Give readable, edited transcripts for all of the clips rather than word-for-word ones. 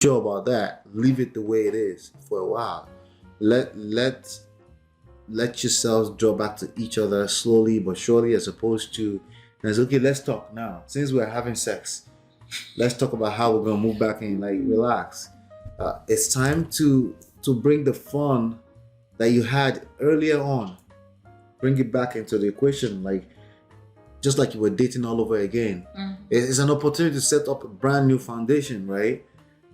sure about that. Leave it the way it is for a while. Let yourselves draw back to each other slowly but surely, as opposed to, it's okay, let's talk now. Since we're having sex, let's talk about how we're gonna move back in. Like, relax. It's time to bring the fun that you had earlier on. Bring it back into the equation, like just like you were dating all over again. It's an opportunity to set up a brand new foundation, right?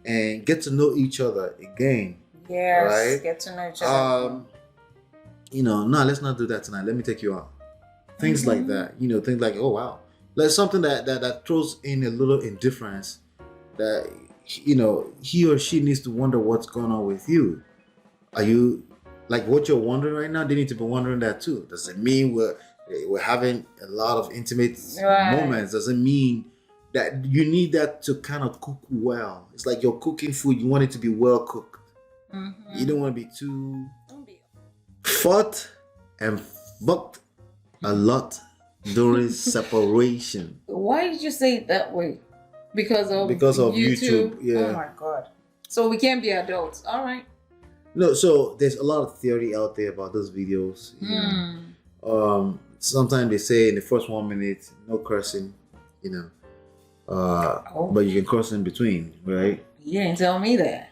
And get to know each other again. Yes, right? Get to know each other. No, let's not do that tonight. Let me take you out. Things like that. Things like, oh wow. Like something that throws in a little indifference that, he or she needs to wonder what's going on with you. Are you, like, what you're wondering right now, they need to be wondering that too. Does it mean we're having a lot of intimate moments? Does it mean that you need that to kind of cook well? It's like you're cooking food, you want it to be well cooked. You don't want to be too fought and fucked a lot during separation. Why did you say it that way? Because of YouTube. Yeah. Oh my God. So we can't be adults. All right. No, so there's a lot of theory out there about those videos. Sometimes they say in the first 1 minute, no cursing, but you can curse in between, right? You didn't tell me that.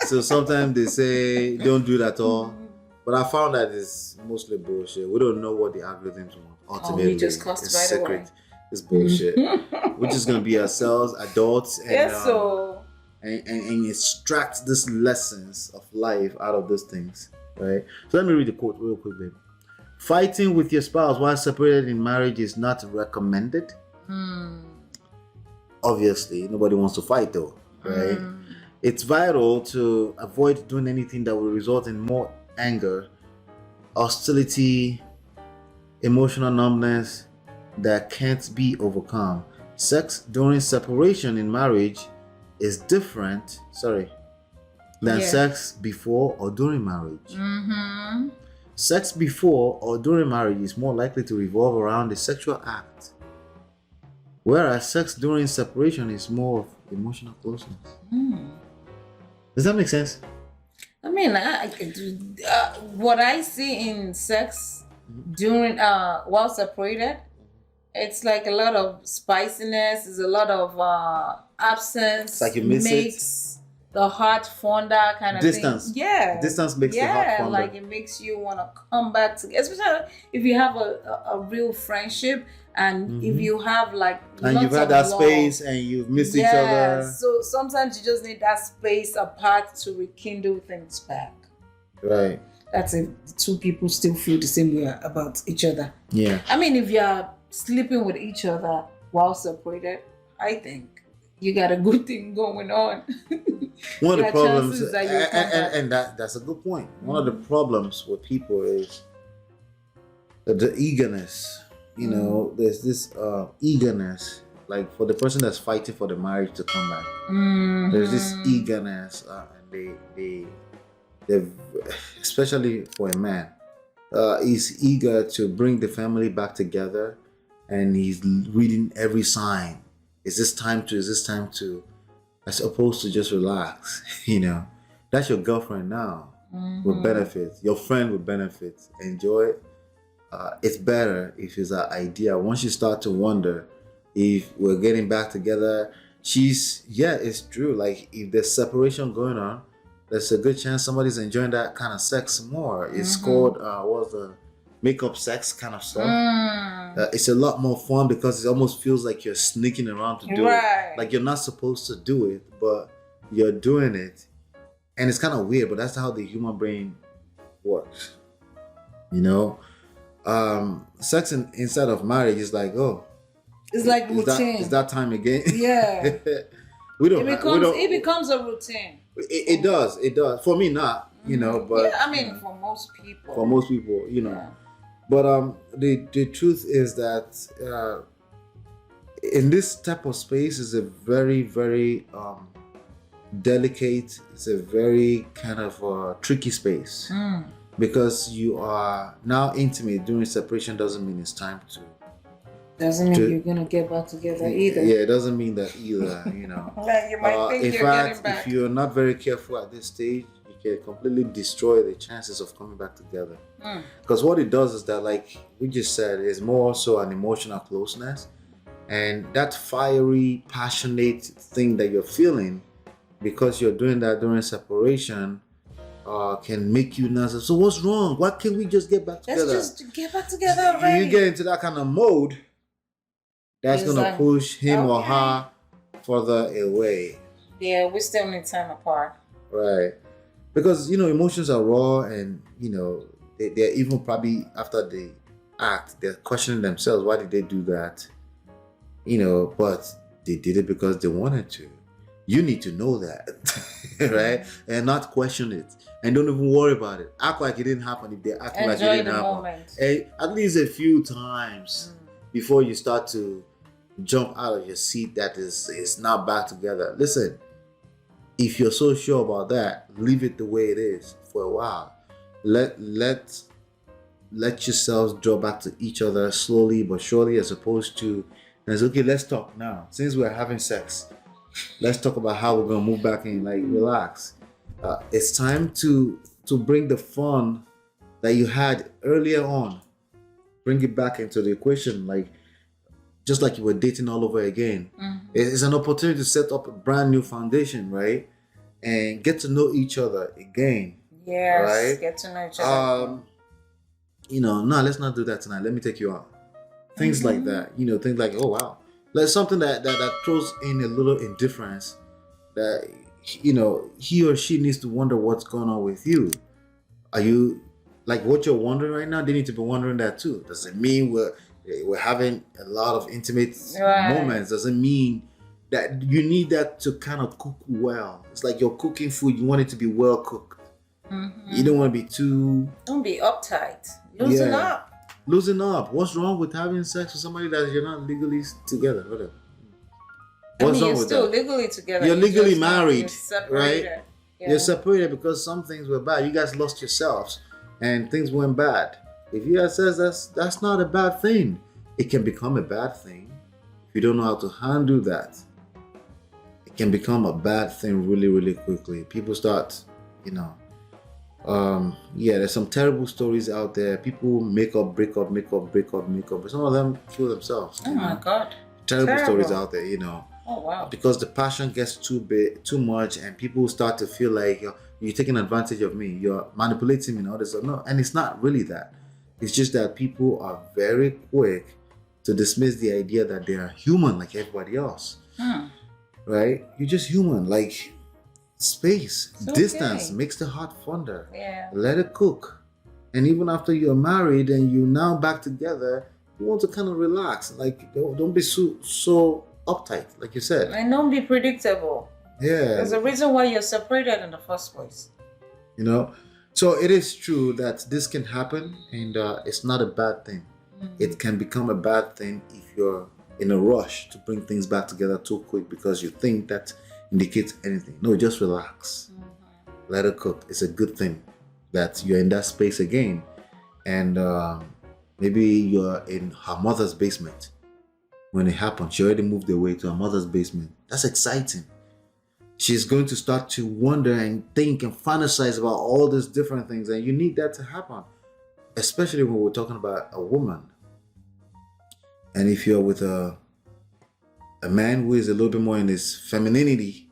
So sometimes they say don't do that at all. But I found that it's mostly bullshit. We don't know what the algorithms want. Ultimately, we just cussed it's by the way. secret. It's bullshit. We're just gonna be ourselves, adults, and and extract these lessons of life out of those things, right? So let me read the quote real quick, babe. Fighting with your spouse while separated in marriage is not recommended. Obviously, nobody wants to fight though, right? It's vital to avoid doing anything that will result in more anger, hostility, emotional numbness that can't be overcome. Sex during separation in marriage is different, than sex before or during marriage. Sex before or during marriage is more likely to revolve around the sexual act, whereas sex during separation is more of emotional closeness. Does that make sense? I mean, what I see in sex during while separated, it's like a lot of spiciness. There's a lot of absence. It's like you miss makes the heart fonder kind of distance. thing. Yeah, distance makes the heart fonder. Like it makes you want to come back together, especially if you have a real friendship and if you have like and you've had that space and you've missed each other. So sometimes you just need that space apart to rekindle things back. Right. That's if two people still feel the same way about each other. Yeah. I mean, if you're sleeping with each other while separated, I think you got a good thing going on. One of the problems, and that's a good point. One of the problems with people is the eagerness. There's this eagerness, like for the person that's fighting for the marriage to come back. There's this eagerness, and they, especially for a man, he's eager to bring the family back together, and he's reading every sign. Is this time to, as opposed to just relax? That's your girlfriend now. Will benefit. Your friend will benefit. Enjoy it. It's better if it's an idea. Once you start to wonder if we're getting back together, it's true. Like if there's separation going on, there's a good chance somebody's enjoying that kind of sex more. It's called what's the makeup sex kind of stuff. It's a lot more fun because it almost feels like you're sneaking around to do it. Like you're not supposed to do it, but you're doing it. And it's kind of weird, but that's how the human brain works. Sex inside of marriage is like, it's like routine. Is that time again? Yeah. It becomes a routine. It does. For me, not. But I mean, for most people. Yeah. But the truth is that in this type of space is a very, very delicate. It's a very kind of tricky space. Because you are now intimate during separation doesn't mean it's time to Doesn't mean you're gonna get back together either. Yeah, it doesn't mean that either. Like you might think in you're fact, getting back. if you're not very careful at this stage, you can completely destroy the chances of coming back together. Because what it does is that, like we just said, is more so an emotional closeness, and that fiery, passionate thing that you're feeling because you're doing that during separation. Can make you nervous. So what's wrong? Why can't we just get back together? Let's just get back together already. You get into that kind of mode, that's gonna push him or her further away. Yeah, we still need time apart. Right. Because emotions are raw, and they're even probably after they act, they're questioning themselves. Why did they do that? But they did it because they wanted to. You need to know that, right? And not question it. And don't even worry about it. Act like it didn't happen if they act like it didn't happen. Moment. At least a few times before you start to jump out of your seat that is not back together. Listen, if you're so sure about that, leave it the way it is for a while. Let yourselves draw back to each other slowly but surely, as opposed to, okay, let's talk now. Since we're having sex, let's talk about how we're gonna move back in. Like, relax. It's time to bring the fun that you had earlier on. Bring it back into the equation, like just like you were dating all over again. It's an opportunity to set up a brand new foundation, right? And get to know each other again. Yes, right? Get to know each other. No, let's not do that tonight. Let me take you out. Things like that. Things like, oh wow. Like something that throws in a little indifference that he or she needs to wonder what's going on with you. Are you like what you're wondering right now? They need to be wondering that too. Does it mean we're having a lot of intimate moments? Does it mean that you need that to kind of cook well? It's like you're cooking food. You want it to be well cooked. You don't want to be too. Don't be uptight. Loosen up. Loosen up. What's wrong with having sex with somebody that you're not legally together? Whatever. What's wrong you're with still that? Legally together. You're legally married, you're separated. right? Yeah. You're separated because some things were bad. You guys lost yourselves, and things went bad. If you had says that's not a bad thing. It can become a bad thing if you don't know how to handle that. It can become a bad thing really, really quickly. People start, there's some terrible stories out there. People break up, but some of them kill themselves. Oh my God. Terrible stories out there, Oh wow. Because the passion gets too big, too much, and people start to feel like you're taking advantage of me, you're manipulating me and all this. No, and it's not really that. It's just that people are very quick to dismiss the idea that they are human like everybody else. Right? You're just human. Like, space, distance makes the heart fonder. Yeah. Let it cook. And even after you're married and you're now back together, you want to kind of relax. Like, don't be so uptight, like you said. And don't be predictable. Yeah. There's a reason why you're separated in the first place. So it is true that this can happen, and it's not a bad thing. It can become a bad thing if you're in a rush to bring things back together too quick because you think that indicates anything. No, just relax. Let it cook. It's a good thing that you're in that space again. And maybe you're in her mother's basement. When it happened, she already moved away to her mother's basement. That's exciting. She's going to start to wonder and think and fantasize about all these different things. And you need that to happen. Especially when we're talking about a woman. And if you're with a man who is a little bit more in his femininity,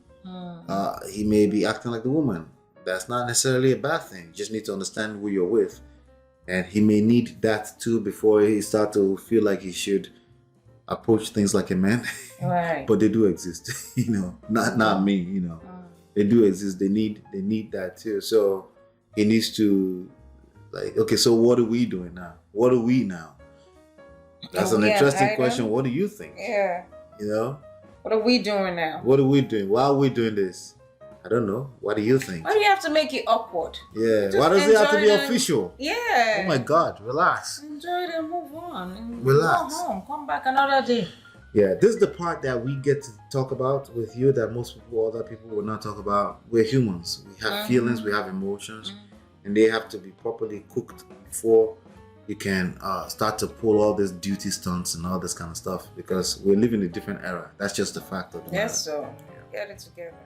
he may be acting like the woman. That's not necessarily a bad thing. You just need to understand who you're with. And he may need that too before he start to feel like he should approach things like a man. Right. But they do exist, not me, They do exist. They need that too. So he needs to, like, okay, so what are we doing now? What are we now? That's an interesting question. What do you think? Yeah. What are we doing now? What are we doing? Why are we doing this? I don't know. What do you think? Why do you have to make it awkward? Yeah. Why does it have to be official? Yeah. Oh my God. Relax. Enjoy it and move on. Relax. Go home. Come back another day. Yeah. This is the part that we get to talk about with you that most people, other people will not talk about. We're humans. We have feelings. We have emotions. And they have to be properly cooked before you can start to pull all these duty stunts and all this kind of stuff, because we're living in a different era. That's just the fact of the matter. Yes, so get it together.